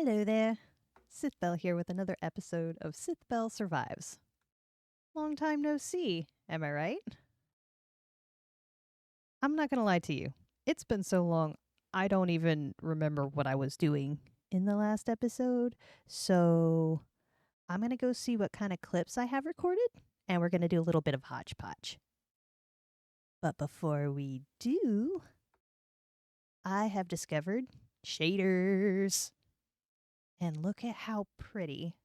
Hello there. Sithbelle here with another episode of Sithbelle Survives. Long time no see, am I right? I'm not gonna lie to you. It's been so long, I don't even remember what I was doing in the last episode. So I'm gonna go see what kind of clips I have recorded, and we're gonna do a little bit of hodgepodge. But before we do, I have discovered shaders. And look at how pretty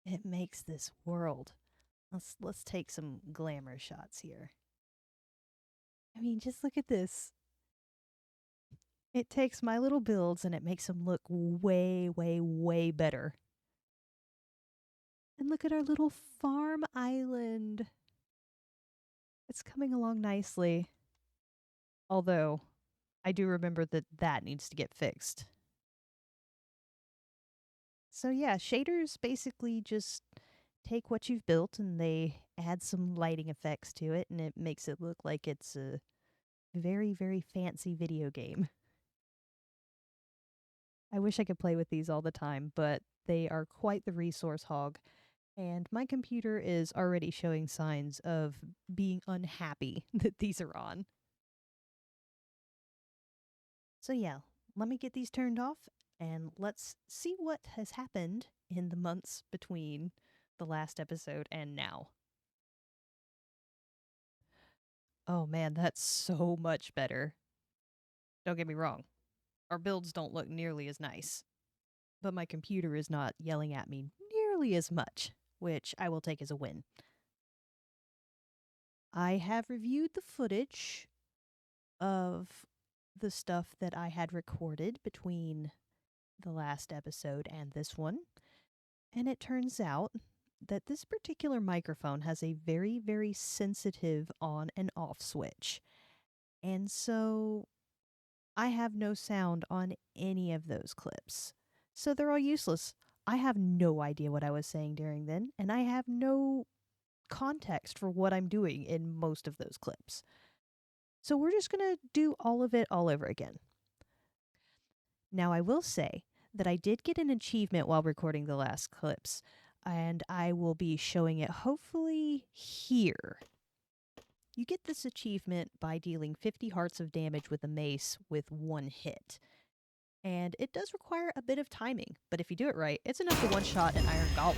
it makes this world. Let's take some glamour shots here. I mean, just look at this. It takes my little builds and it makes them look way, way, way better. And look at our little farm island. It's coming along nicely. Although, I do remember that that needs to get fixed. So, yeah, shaders basically just take what you've built and they add some lighting effects to it, and it makes it look like it's a very, very fancy video game. I wish I could play with these all the time, but they are quite the resource hog. And my computer is already showing signs of being unhappy that these are on. So, yeah, let me get these turned off and let's see what has happened in the months between the last episode and now. Oh man, that's so much better. Don't get me wrong, our builds don't look nearly as nice, but my computer is not yelling at me nearly as much, which I will take as a win. I have reviewed the footage of the stuff that I had recorded between the last episode and this one, and it turns out that this particular microphone has a very, very sensitive on and off switch. And so I have no sound on any of those clips. So they're all useless. I have no idea what I was saying during then, and I have no context for what I'm doing in most of those clips. So we're just going to do all of it all over again. Now, I will say that I did get an achievement while recording the last clips, and I will be showing it hopefully here. You get this achievement by dealing 50 hearts of damage with a mace with one hit. And it does require a bit of timing, but if you do it right, it's enough to one-shot an iron golem.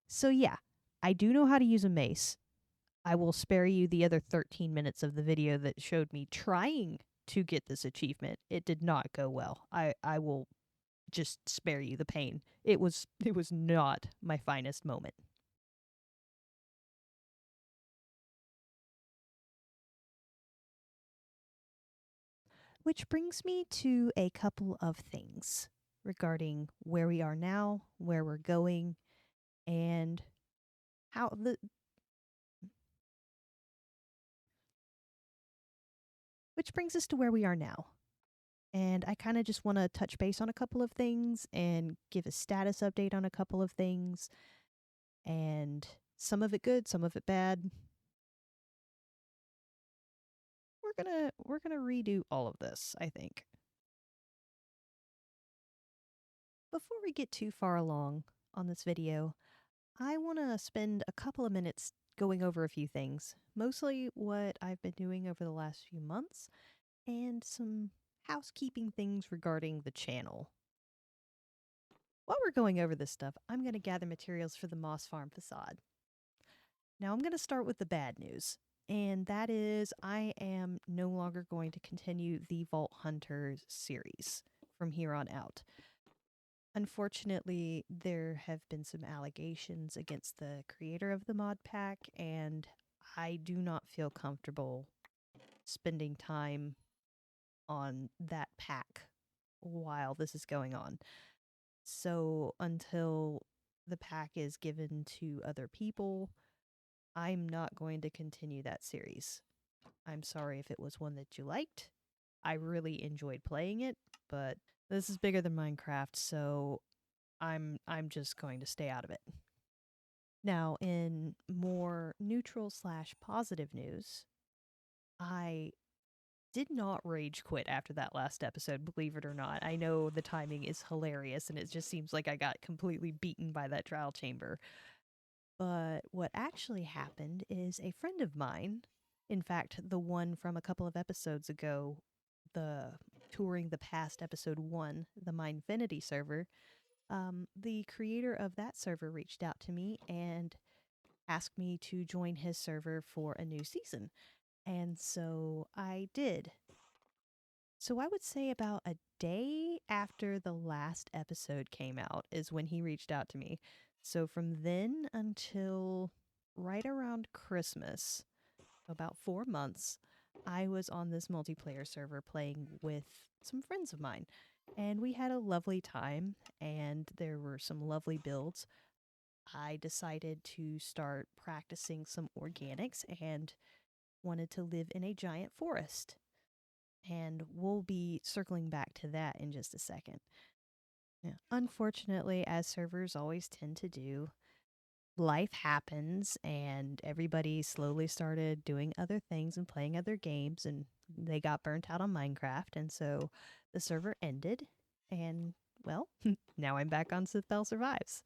So yeah, I do know how to use a mace. I will spare you the other 13 minutes of the video that showed me trying to get this achievement. It did not go well. I will just spare you the pain. It was not my finest moment. Which brings me to a couple of things regarding where we are now, where we're going, and how the which brings us to where we are now. And I kind of just want to touch base on a couple of things and give a status update on a couple of things, and some of it good, some of it bad. We're going to redo all of this, I think. Before we get too far along on this video, I want to spend a couple of minutes going over a few things, mostly what I've been doing over the last few months and some housekeeping things regarding the channel. While we're going over this stuff, I'm going to gather materials for the Moss Farm facade. Now I'm going to start with the bad news, and that is I am no longer going to continue the Vault Hunters series from here on out. Unfortunately, there have been some allegations against the creator of the mod pack, and I do not feel comfortable spending time on that pack while this is going on. So until the pack is given to other people, I'm not going to continue that series. I'm sorry if it was one that you liked. I really enjoyed playing it, but this is bigger than Minecraft, so I'm just going to stay out of it. Now, in more neutral slash positive news, I did not rage quit after that last episode, believe it or not. I know the timing is hilarious and it just seems like I got completely beaten by that trial chamber. But what actually happened is a friend of mine, in fact, the one from a couple of episodes ago, the touring the past episode 1, the Mindfinity server, the creator of that server reached out to me and asked me to join his server for a new season. And so I did. So I would say about a day after the last episode came out is when he reached out to me. So from then until right around Christmas, about 4 months, I was on this multiplayer server playing with some friends of mine. And we had a lovely time, and there were some lovely builds. I decided to start practicing some organics and wanted to live in a giant forest. And we'll be circling back to that in just a second. Yeah. Unfortunately, as servers always tend to do, life happens and everybody slowly started doing other things and playing other games, and they got burnt out on Minecraft. And so the server ended. And, well, now I'm back on Sithbelle Survives.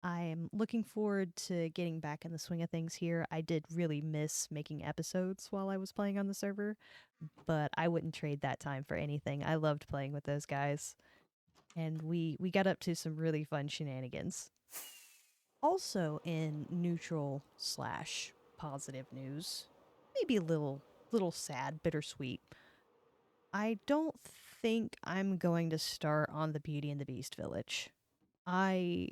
I'm looking forward to getting back in the swing of things here. I did really miss making episodes while I was playing on the server, but I wouldn't trade that time for anything. I loved playing with those guys, and we got up to some really fun shenanigans. Also, in neutral slash positive news, maybe a little sad, bittersweet. I don't think I'm going to start on the Beauty and the Beast village. I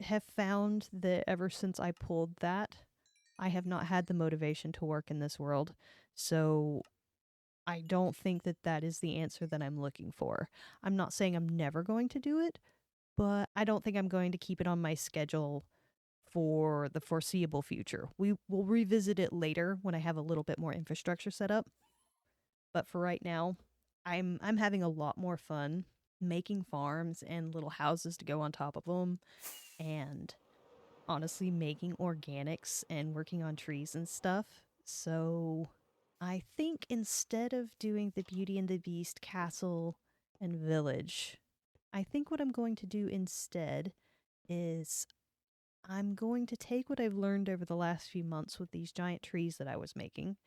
have found that ever since I pulled that, I have not had the motivation to work in this world. So I don't think that that is the answer that I'm looking for. I'm not saying I'm never going to do it, but I don't think I'm going to keep it on my schedule for the foreseeable future. We will revisit it later when I have a little bit more infrastructure set up. But for right now, I'm having a lot more fun making farms and little houses to go on top of them, and honestly making organics and working on trees and stuff. So I think instead of doing the Beauty and the Beast castle and village, I think what I'm going to do instead is I'm going to take what I've learned over the last few months with these giant trees that I was making,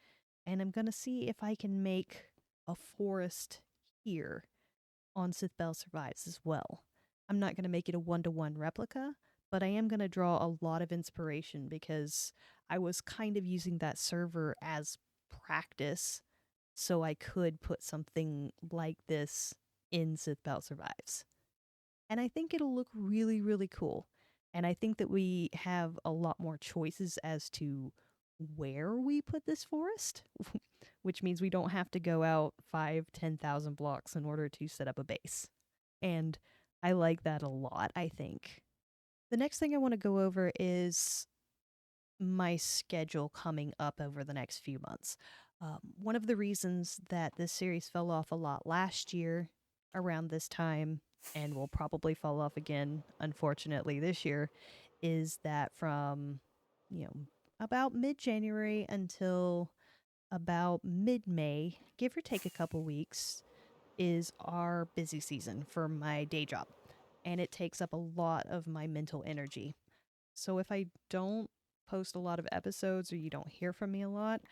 and I'm going to see if I can make a forest here on Sithbelle Survives as well. I'm not going to make it a 1-to-1 replica, but I am going to draw a lot of inspiration because I was kind of using that server as practice so I could put something like this in Sithbelle Survives. And I think it'll look really, really cool. And I think that we have a lot more choices as to where we put this forest, which means we don't have to go out 10,000 blocks in order to set up a base. And I like that a lot, I think. The next thing I want to go over is my schedule coming up over the next few months. One of the reasons that this series fell off a lot last year around this time, and will probably fall off again, unfortunately, this year, is that from, you know, about mid January until about mid May, give or take a couple weeks, is our busy season for my day job. And it takes up a lot of my mental energy. So if I don't post a lot of episodes or you don't hear from me a lot,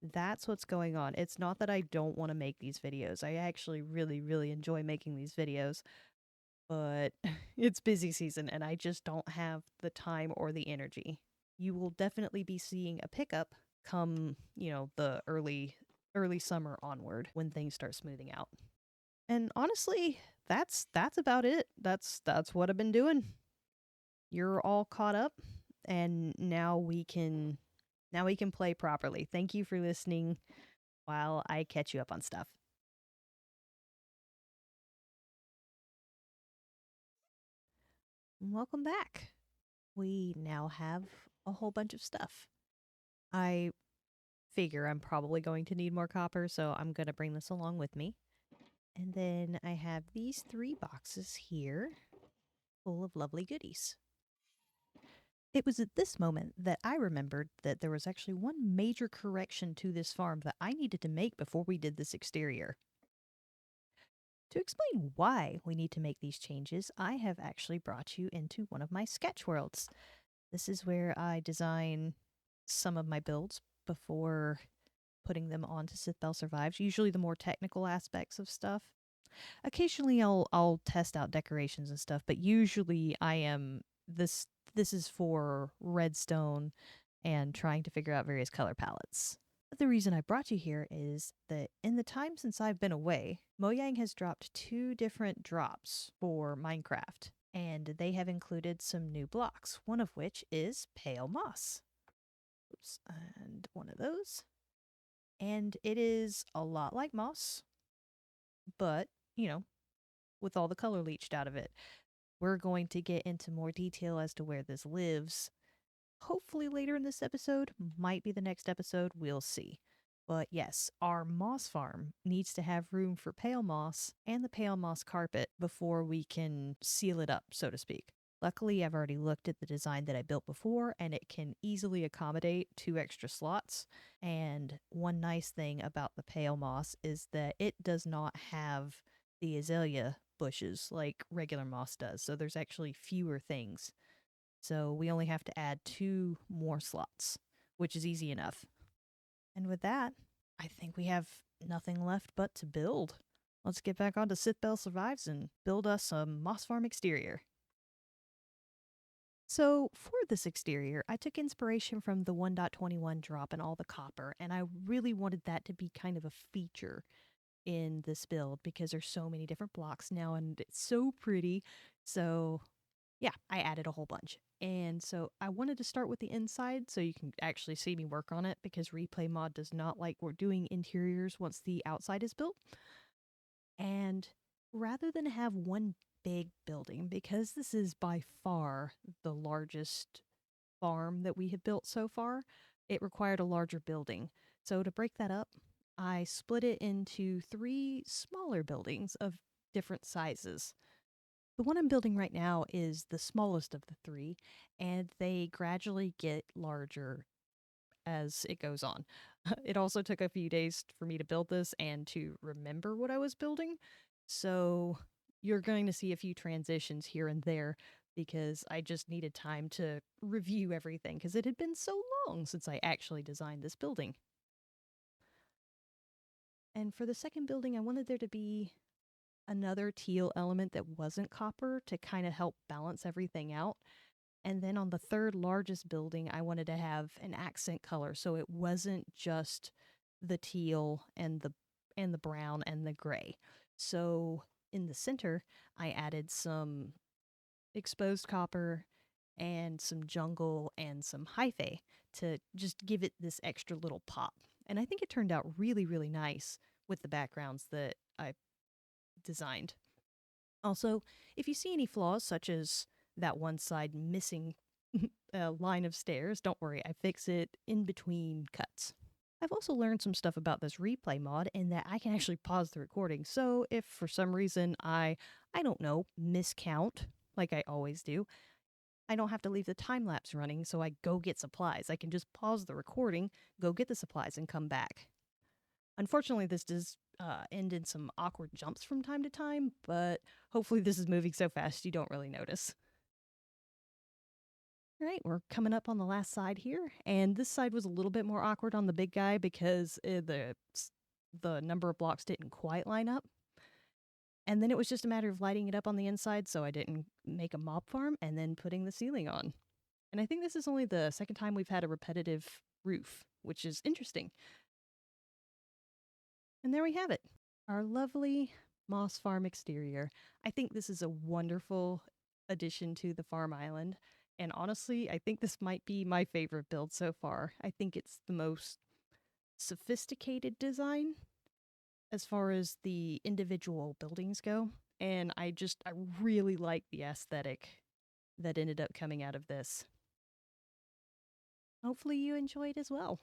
that's what's going on. It's not that I don't want to make these videos. I actually really, really enjoy making these videos, but it's busy season and I just don't have the time or the energy. You will definitely be seeing a pickup come, the early summer onward when things start smoothing out. And honestly, that's about it. That's what I've been doing. You're all caught up, and now we can play properly. Thank you for listening while I catch you up on stuff. Welcome back. We now have a whole bunch of stuff. I figure I'm probably going to need more copper, so I'm going to bring this along with me. And then I have these 3 boxes here full of lovely goodies. It was at this moment that I remembered that there was actually one major correction to this farm that I needed to make before we did this exterior. To explain why we need to make these changes, I have actually brought you into one of my sketch worlds. This is where I design some of my builds before putting them onto Sithbelle Survives, usually the more technical aspects of stuff. Occasionally I'll test out decorations and stuff, but usually I am this is for redstone and trying to figure out various color palettes. But the reason I brought you here is that in the time since I've been away, Mojang has dropped 2 different drops for Minecraft, and they have included some new blocks, one of which is pale moss. Oops, and one of those. And it is a lot like moss, but, with all the color leached out of it. We're going to get into more detail as to where this lives. Hopefully, later in this episode, might be the next episode, we'll see. But yes, our moss farm needs to have room for pale moss and the pale moss carpet before we can seal it up, so to speak. Luckily, I've already looked at the design that I built before, and it can easily accommodate 2 extra slots. And one nice thing about the pale moss is that it does not have the azalea bushes like regular moss does, so there's actually fewer things. So we only have to add 2 more slots, which is easy enough. And with that, I think we have nothing left but to build. Let's get back onto Sithbelle Survives and build us a moss farm exterior. So, for this exterior, I took inspiration from the 1.21 drop in all the copper, and I really wanted that to be kind of a feature in this build because there's so many different blocks now and it's so pretty. So, yeah, I added a whole bunch. And so I wanted to start with the inside so you can actually see me work on it because Replay Mod does not like we're doing interiors once the outside is built. And rather than have one big building, because this is by far the largest farm that we have built so far, it required a larger building. So to break that up, I split it into 3 smaller buildings of different sizes. The one I'm building right now is the smallest of the 3, and they gradually get larger as it goes on. It also took a few days for me to build this and to remember what I was building. So you're going to see a few transitions here and there because I just needed time to review everything because it had been so long since I actually designed this building. And for the second building, I wanted there to be another teal element that wasn't copper to kind of help balance everything out. And then on the third largest building, I wanted to have an accent color so it wasn't just the teal and the brown and the gray. So in the center, I added some exposed copper and some jungle and some hyphae to just give it this extra little pop. And I think it turned out really, really nice with the backgrounds that I designed. Also, if you see any flaws, such as that one side missing a line of stairs, don't worry, I fix it in between cuts. I've also learned some stuff about this replay mod in that I can actually pause the recording. So if for some reason I don't know, miscount like I always do, I don't have to leave the time lapse running so I go get supplies. I can just pause the recording, go get the supplies and come back. Unfortunately, this does end in some awkward jumps from time to time, but hopefully this is moving so fast you don't really notice. All right, we're coming up on the last side here, and this side was a little bit more awkward on the big guy because the number of blocks didn't quite line up. And then it was just a matter of lighting it up on the inside so I didn't make a mob farm and then putting the ceiling on. And I think this is only the second time we've had a repetitive roof, which is interesting. And there we have it, our lovely moss farm exterior. I think this is a wonderful addition to the farm island. And honestly, I think this might be my favorite build so far. I think it's the most sophisticated design as far as the individual buildings go. And I really like the aesthetic that ended up coming out of this. Hopefully you enjoyed as well.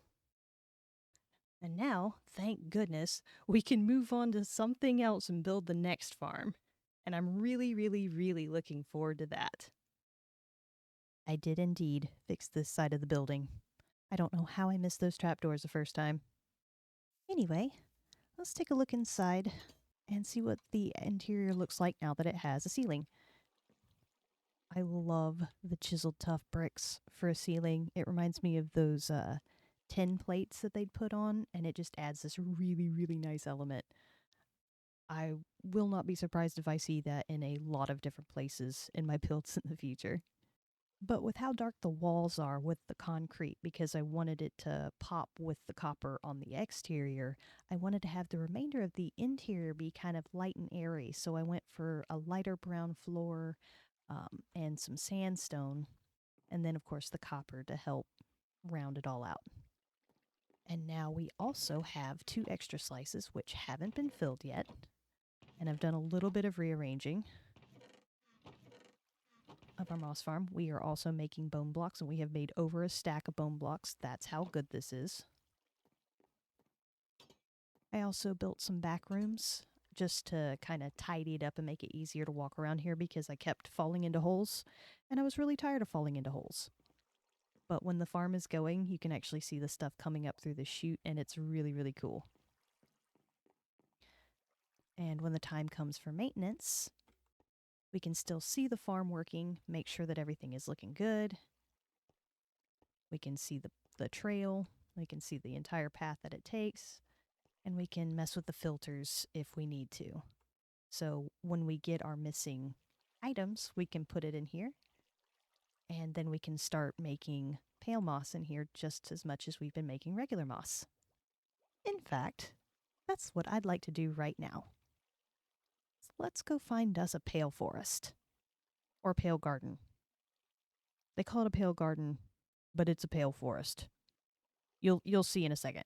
And now, thank goodness, we can move on to something else and build the next farm. And I'm really, really, really looking forward to that. I did indeed fix this side of the building. I don't know how I missed those trapdoors the first time. Anyway, let's take a look inside and see what the interior looks like now that it has a ceiling. I love the chiseled tough bricks for a ceiling. It reminds me of those tin plates that they'd put on, and it just adds this really, really nice element. I will not be surprised if I see that in a lot of different places in my builds in the future. But with how dark the walls are with the concrete, because I wanted it to pop with the copper on the exterior, I wanted to have the remainder of the interior be kind of light and airy. So I went for a lighter brown floor and some sandstone, and then, of course, the copper to help round it all out. And now we also have 2 extra slices, which haven't been filled yet. And I've done a little bit of rearranging of our moss farm. We are also making bone blocks, and we have made over a stack of bone blocks. That's how good this is. I also built some back rooms just to kind of tidy it up and make it easier to walk around here because I kept falling into holes, and I was really tired of falling into holes. But when the farm is going, you can actually see the stuff coming up through the chute, and it's really, really cool. And when the time comes for maintenance, we can still see the farm working, make sure that everything is looking good. We can see the trail, we can see the entire path that it takes, and we can mess with the filters if we need to. So when we get our missing items, we can put it in here, and then we can start making pale moss in here just as much as we've been making regular moss. In fact, that's what I'd like to do right now. So let's go find us a pale forest. Or pale garden. They call it a pale garden, but it's a pale forest. You'll see in a second.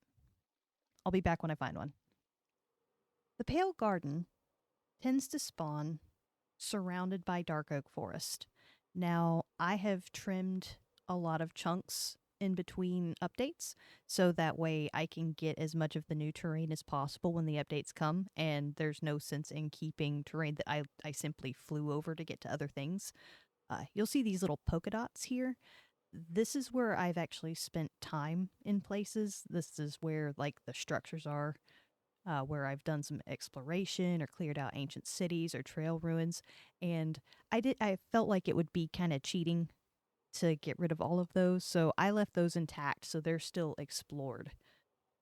I'll be back when I find one. The pale garden tends to spawn surrounded by dark oak forest. Now, I have trimmed a lot of chunks in between updates, so that way I can get as much of the new terrain as possible when the updates come, and there's no sense in keeping terrain that I simply flew over to get to other things. You'll see these little polka dots here. This is where I've actually spent time in places. This is where, like, the structures are, where I've done some exploration or cleared out ancient cities or trail ruins. And I felt like it would be kind of cheating to get rid of all of those, so I left those intact so they're still explored.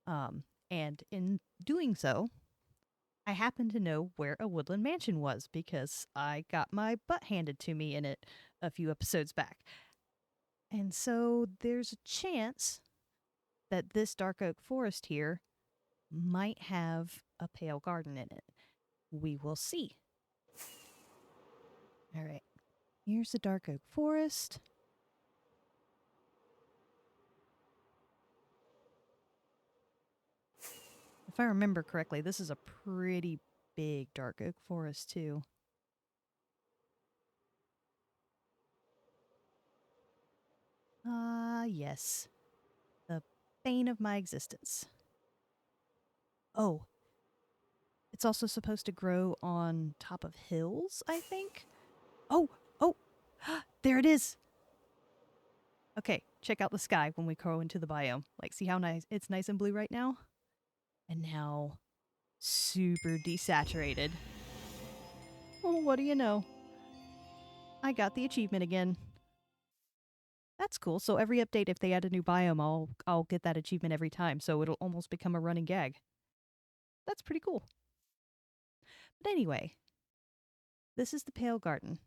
And in doing so, I happen to know where a woodland mansion was because I got my butt handed to me in it a few episodes back. And so there's a chance that this dark oak forest here might have a pale garden in it. We will see. All right. Here's the dark oak forest. If I remember correctly, this is a pretty big dark oak forest, too. Yes. The bane of my existence. Oh, it's also supposed to grow on top of hills, I think? Oh, there it is. Okay, check out the sky when we go into the biome. Like, see how nice it's nice and blue right now? And now, super desaturated. Well, what do you know? I got the achievement again. That's cool. So every update, if they add a new biome, I'll get that achievement every time. So it'll almost become a running gag. That's pretty cool. But anyway, this is the Pale Garden.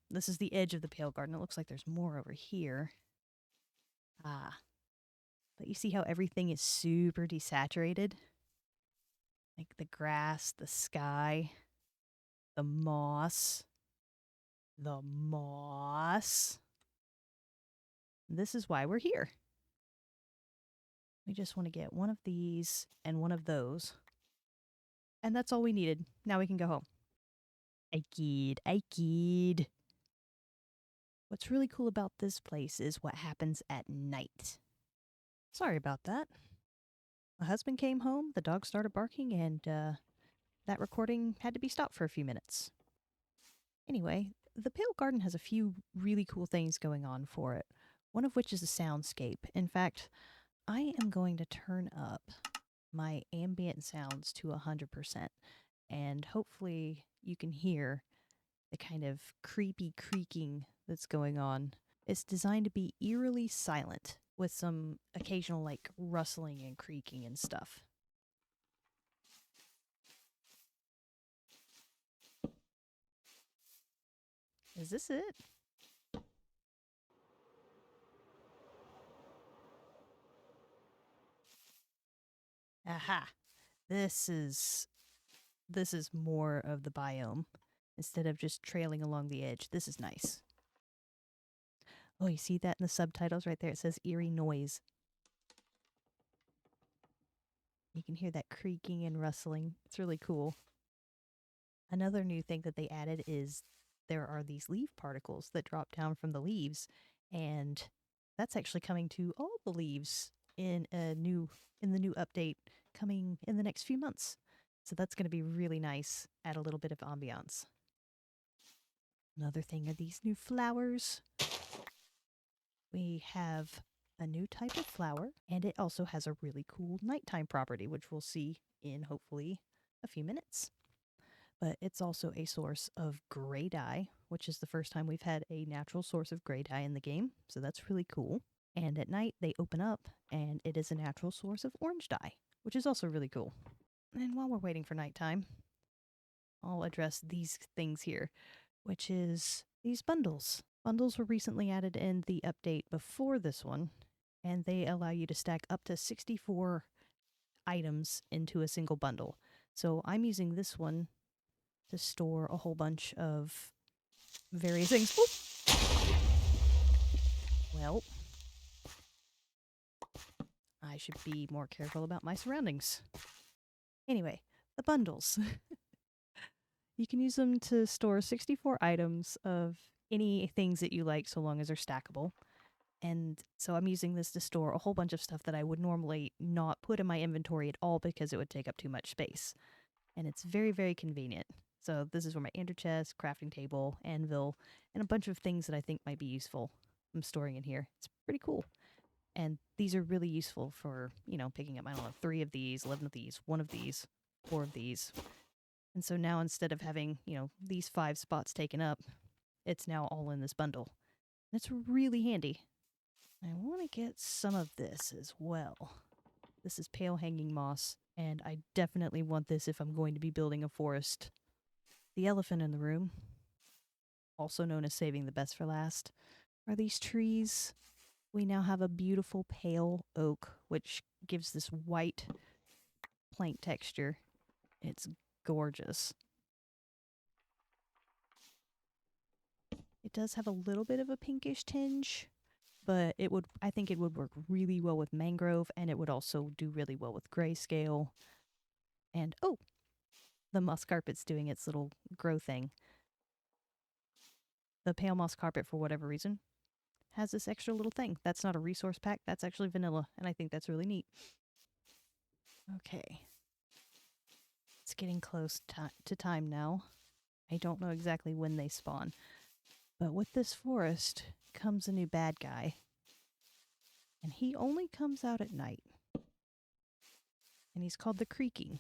This is the edge of the Pale Garden. It looks like there's more over here. But you see how everything is super desaturated? Like the grass, the sky, the moss. The moss. This is why we're here. We just want to get one of these and one of those. And that's all we needed. Now we can go home. I kid. What's really cool about this place is what happens at night. Sorry about that. My husband came home, the dog started barking, and that recording had to be stopped for a few minutes. Anyway, the Pale Garden has a few really cool things going on for it, one of which is a soundscape. In fact, I am going to turn up my ambient sounds to 100%, and hopefully you can hear the kind of creepy creaking that's going on. It's designed to be eerily silent with some occasional like rustling and creaking and stuff. Is this it? Aha. This is more of the biome instead of just trailing along the edge. This is nice. Oh, you see that in the subtitles right there? It says eerie noise. You can hear that creaking and rustling. It's really cool. Another new thing that they added is there are these leaf particles that drop down from the leaves, and that's actually coming to all the leaves in the new update coming in the next few months. So that's going to be really nice. Add a little bit of ambiance. Another thing are these new flowers. We have a new type of flower, and it also has a really cool nighttime property, which we'll see in hopefully a few minutes. But it's also a source of gray dye, which is the first time we've had a natural source of gray dye in the game, so that's really cool. And at night, they open up, and it is a natural source of orange dye, which is also really cool. And while we're waiting for nighttime, I'll address these things here, which is these bundles. Bundles were recently added in the update before this one, and they allow you to stack up to 64 items into a single bundle. So I'm using this one to store a whole bunch of various things. Oop! Well, I should be more careful about my surroundings. Anyway, the bundles. You can use them to store 64 items of any things that you like so long as they're stackable. And so I'm using this to store a whole bunch of stuff that I would normally not put in my inventory at all because it would take up too much space. And it's very, very convenient. So this is where my ender chest, crafting table, anvil, and a bunch of things that I think might be useful I'm storing in here. It's pretty cool. And these are really useful for, picking up, 3 of these, 11 of these, 1 of these, 4 of these. And so now instead of having, these 5 spots taken up, it's now all in this bundle. And it's really handy. I want to get some of this as well. This is pale hanging moss, and I definitely want this if I'm going to be building a forest. The elephant in the room, also known as saving the best for last, are these trees. We now have a beautiful pale oak, which gives this white plank texture. It's gorgeous. It does have a little bit of a pinkish tinge, but I think it would work really well with mangrove, and it would also do really well with grayscale. And the moss carpet's doing its little grow thing. The pale moss carpet, for whatever reason, has this extra little thing. That's not a resource pack, that's actually vanilla, and I think that's really neat. Okay. It's getting close to time now. I don't know exactly when they spawn. But with this forest comes a new bad guy. And he only comes out at night. And he's called the Creaking.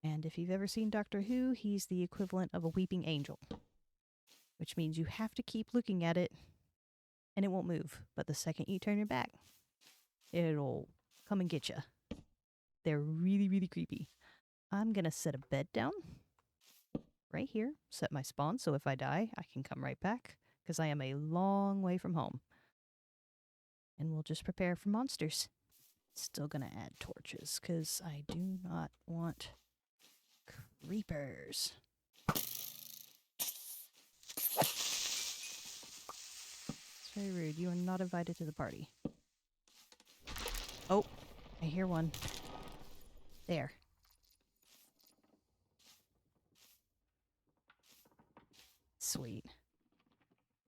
And if you've ever seen Doctor Who, he's the equivalent of a weeping angel. Which means you have to keep looking at it and it won't move. But the second you turn your back, it'll come and get you. They're really, really creepy. I'm going to set a bed down right here, set my spawn so if I die, I can come right back because I am a long way from home. And we'll just prepare for monsters. Still going to add torches because I do not want creepers. It's very rude. You are not invited to the party. Oh, I hear one. There. Sweet.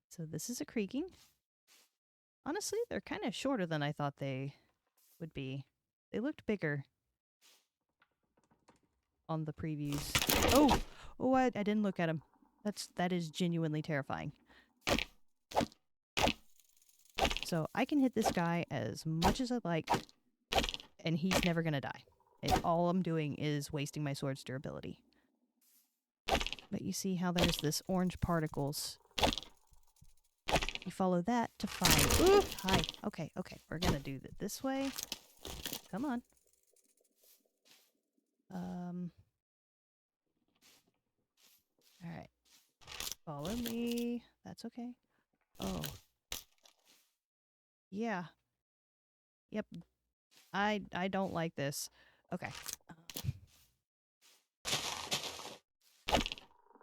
So this is a creaking. Honestly, they're kind of shorter than I thought they would be. They looked bigger on the previews. Oh, I didn't look at them. That is genuinely terrifying. So I can hit this guy as much as I like, and he's never gonna die. And all I'm doing is wasting my sword's durability. But you see how there's this orange particles. You follow that to find... Ooh, hi. Okay, we're gonna do it this way. Come on. Alright. Follow me. That's okay. Oh. Yeah. Yep. I don't like this. Okay.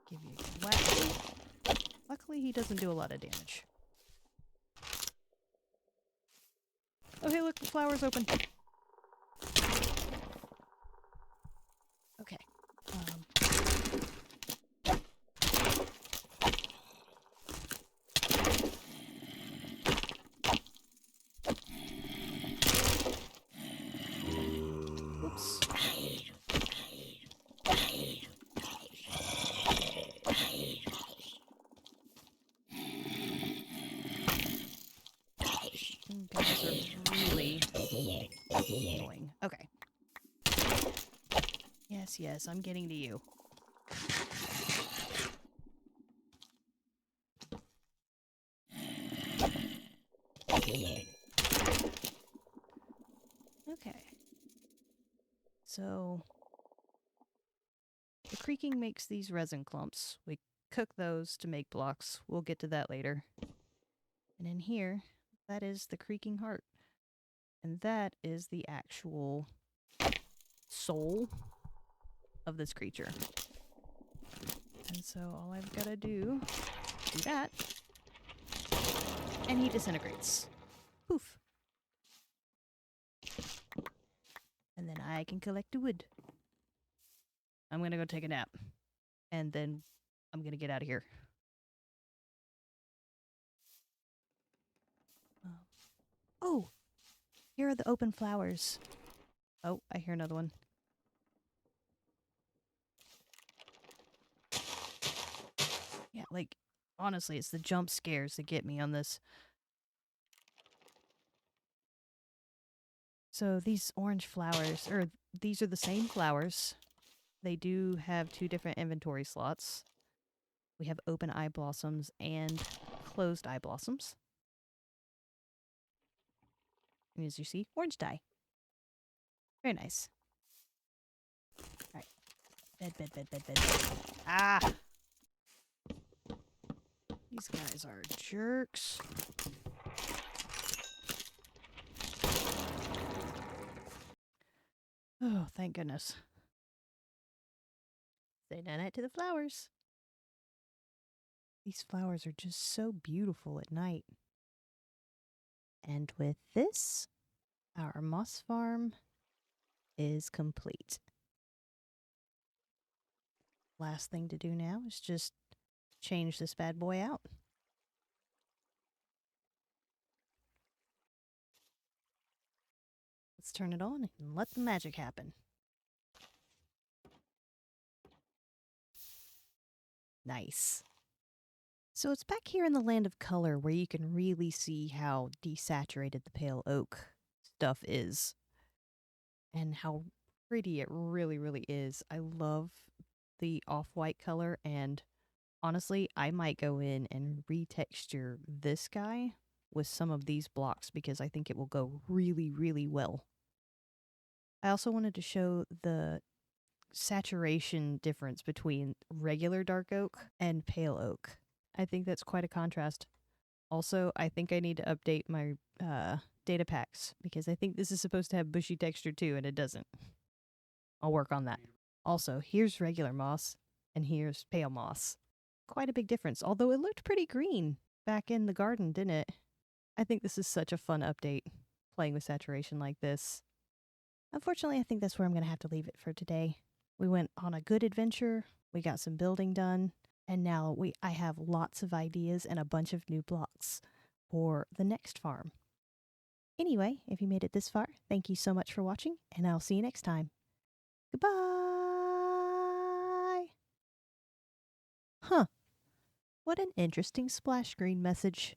Give you a whack. Luckily, he doesn't do a lot of damage. Oh, hey, look, the flower's open. Okay. Oops. You guys are really annoying. Okay. Yes, I'm getting to you. Okay. So, the creaking makes these resin clumps. We cook those to make blocks. We'll get to that later. And in here, that is the creaking heart. And that is the actual soul of this creature. And so all I've got to do that, and he disintegrates. Poof. And then I can collect the wood. I'm going to go take a nap. And then I'm going to get out of here. Oh! Here are the open flowers. Oh, I hear another one. Yeah, like, honestly, it's the jump scares that get me on this. So these orange flowers, or these are the same flowers. They do have 2 different inventory slots. We have open eye blossoms and closed eye blossoms. And as you see, orange dye. Very nice. Alright. Bed. Ah! These guys are jerks. Oh, thank goodness. Say night to the flowers. These flowers are just so beautiful at night. And with this, our moss farm is complete. Last thing to do now is just change this bad boy out. Let's turn it on and let the magic happen. Nice. So it's back here in the land of color where you can really see how desaturated the pale oak stuff is. And how pretty it really, really is. I love the off-white color, and honestly, I might go in and retexture this guy with some of these blocks because I think it will go really, really well. I also wanted to show the saturation difference between regular dark oak and pale oak. I think that's quite a contrast. Also, I think I need to update my data packs because I think this is supposed to have bushy texture too, and it doesn't. I'll work on that. Also, here's regular moss, and here's pale moss. Quite a big difference, although it looked pretty green back in the garden, didn't it? I think this is such a fun update, playing with saturation like this. Unfortunately, I think that's where I'm going to have to leave it for today. We went on a good adventure, we got some building done, and now I have lots of ideas and a bunch of new blocks for the next farm. Anyway, if you made it this far, thank you so much for watching, and I'll see you next time. Goodbye! Huh. What an interesting splash screen message.